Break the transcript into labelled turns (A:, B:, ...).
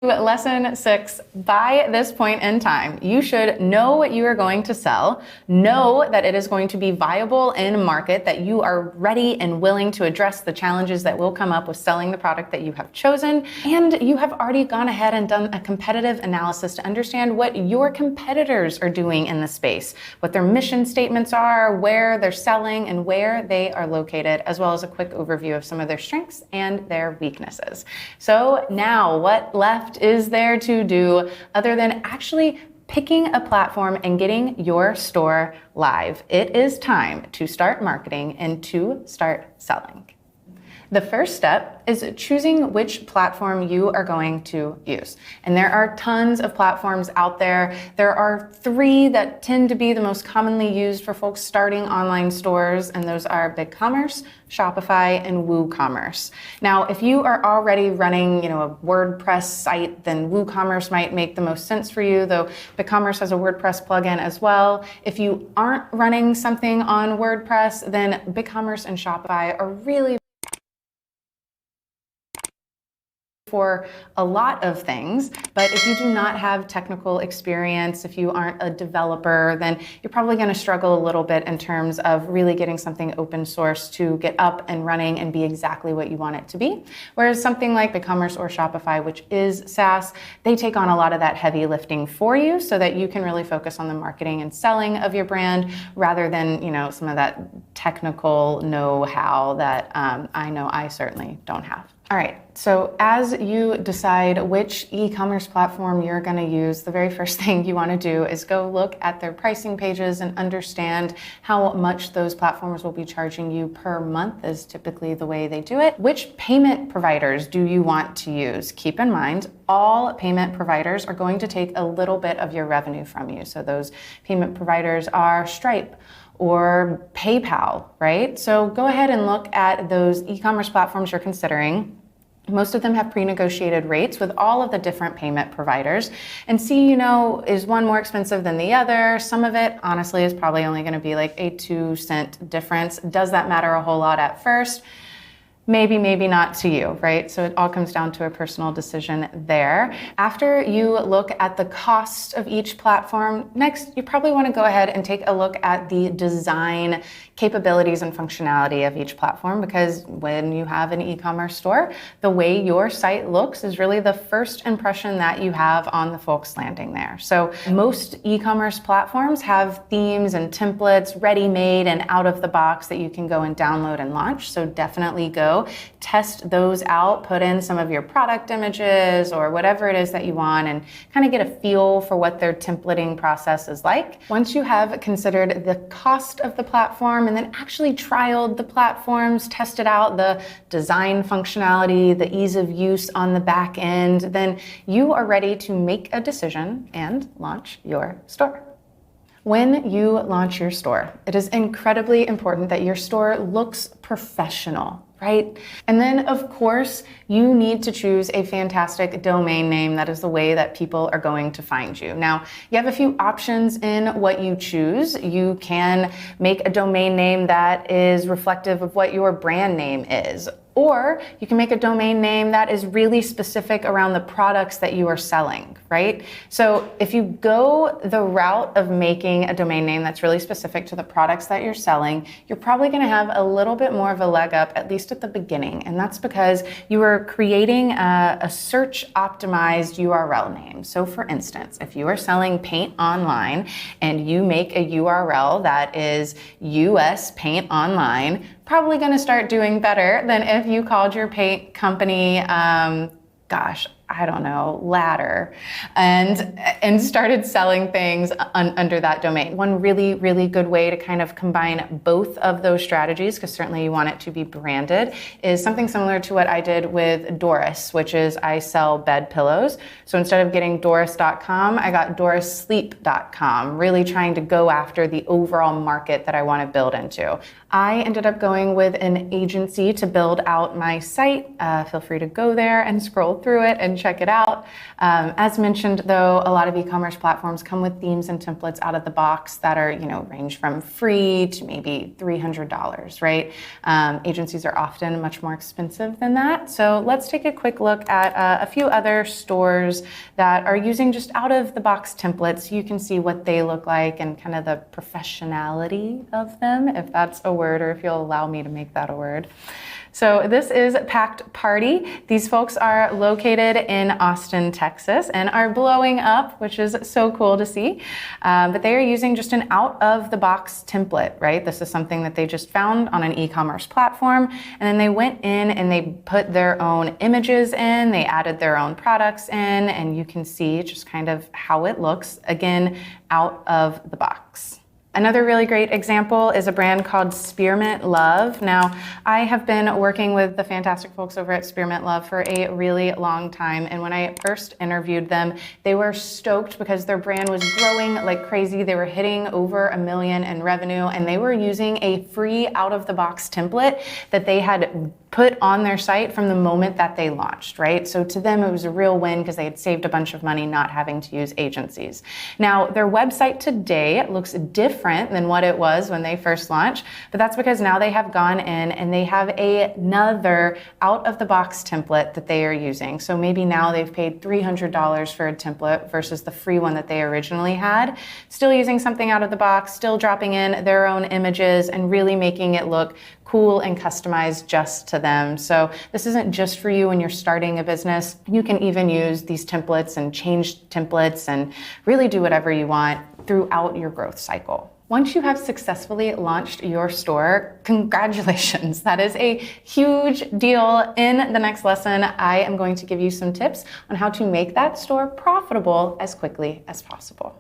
A: Lesson 6, by this point in time, you should know what you are going to sell, know that it is going to be viable in market, that you are ready and willing to address the challenges that will come up with selling the product that you have chosen, and you have already gone ahead and done a competitive analysis to understand what your competitors are doing in the space, what their mission statements are, where they're selling, and where they are located, as well as a quick overview of some of their strengths and their weaknesses. So now, what left is there to do other than actually picking a platform and getting your store live? It is time to start marketing and to start selling. The first step is choosing which platform you are going to use. And there are tons of platforms out there. There are 3 that tend to be the most commonly used for folks starting online stores, and those are BigCommerce, Shopify, and WooCommerce. Now, if you are already running, a WordPress site, then WooCommerce might make the most sense for you, though BigCommerce has a WordPress plugin as well. If you aren't running something on WordPress, then BigCommerce and Shopify are really for a lot of things, but if you do not have technical experience, if you aren't a developer, then you're probably going to struggle a little bit in terms of really getting something open source to get up and running and be exactly what you want it to be. Whereas something like BigCommerce or Shopify, which is SaaS, they take on a lot of that heavy lifting for you so that you can really focus on the marketing and selling of your brand rather than, some of that technical know-how that I know I certainly don't have. All right, so as you decide which e-commerce platform you're going to use, the very first thing you want to do is go look at their pricing pages and understand how much those platforms will be charging you per month is typically the way they do it. Which payment providers do you want to use? Keep in mind, all payment providers are going to take a little bit of your revenue from you. So those payment providers are Stripe or PayPal, right? So go ahead and look at those e-commerce platforms you're considering. Most of them have pre-negotiated rates with all of the different payment providers and see, is one more expensive than the other? Some of it, honestly, is probably only going to be like a 2-cent difference. Does that matter a whole lot at first? Maybe, maybe not to you, right? So it all comes down to a personal decision there. After you look at the cost of each platform, next, you probably want to go ahead and take a look at the design capabilities and functionality of each platform, because when you have an e-commerce store, the way your site looks is really the first impression that you have on the folks landing there. So most e-commerce platforms have themes and templates ready-made and out of the box that you can go and download and launch. So definitely go test those out, put in some of your product images or whatever it is that you want and kind of get a feel for what their templating process is like. Once you have considered the cost of the platform and then actually trialed the platforms, tested out the design functionality, the ease of use on the back end, then you are ready to make a decision and launch your store. When you launch your store, it is incredibly important that your store looks professional, right? And then, of course, you need to choose a fantastic domain name that is the way that people are going to find you. Now, you have a few options in what you choose. You can make a domain name that is reflective of what your brand name is. Or you can make a domain name that is really specific around the products that you are selling, right? So if you go the route of making a domain name that's really specific to the products that you're selling, you're probably going to have a little bit more of a leg up, at least at the beginning. And that's because you are creating a search optimized URL name. So for instance, if you are selling paint online and you make a URL that is US Paint Online, probably going to start doing better than if you called your paint company, Ladder, and started selling things under that domain. One really, really good way to kind of combine both of those strategies, because certainly you want it to be branded, is something similar to what I did with Doris, which is I sell bed pillows. So instead of getting Doris.com, I got DorisSleep.com, really trying to go after the overall market that I want to build into. I ended up going with an agency to build out my site. Feel free to go there and scroll through it and and check it out. As mentioned, though, a lot of e-commerce platforms come with themes and templates out of the box that are, range from free to maybe $300, right? Agencies are often much more expensive than that. So let's take a quick look at a few other stores that are using just out of the box templates. You can see what they look like and kind of the professionality of them, if that's a word, or if you'll allow me to make that a word. So this is Packed Party. These folks are located in Austin, Texas, and are blowing up, which is so cool to see. But they are using just an out-of-the-box template, right? This is something that they just found on an e-commerce platform, and then they went in and they put their own images in, they added their own products in, and you can see just kind of how it looks, again, out of the box. Another really great example is a brand called Spearmint Love. Now, I have been working with the fantastic folks over at Spearmint Love for a really long time, and when I first interviewed them, they were stoked because their brand was growing like crazy. They were hitting over $1 million in revenue, and they were using a free out-of-the-box template that they had put on their site from the moment that they launched, right? So to them, it was a real win because they had saved a bunch of money not having to use agencies. Now, their website today looks different than what it was when they first launched, but that's because now they have gone in and they have another out-of-the-box template that they are using. So maybe now they've paid $300 for a template versus the free one that they originally had. Still using something out of the box, still dropping in their own images and really making it look cool and customized just to them. So this isn't just for you when you're starting a business. You can even use these templates and change templates and really do whatever you want throughout your growth cycle. Once you have successfully launched your store, congratulations. That is a huge deal. In the next lesson, I am going to give you some tips on how to make that store profitable as quickly as possible.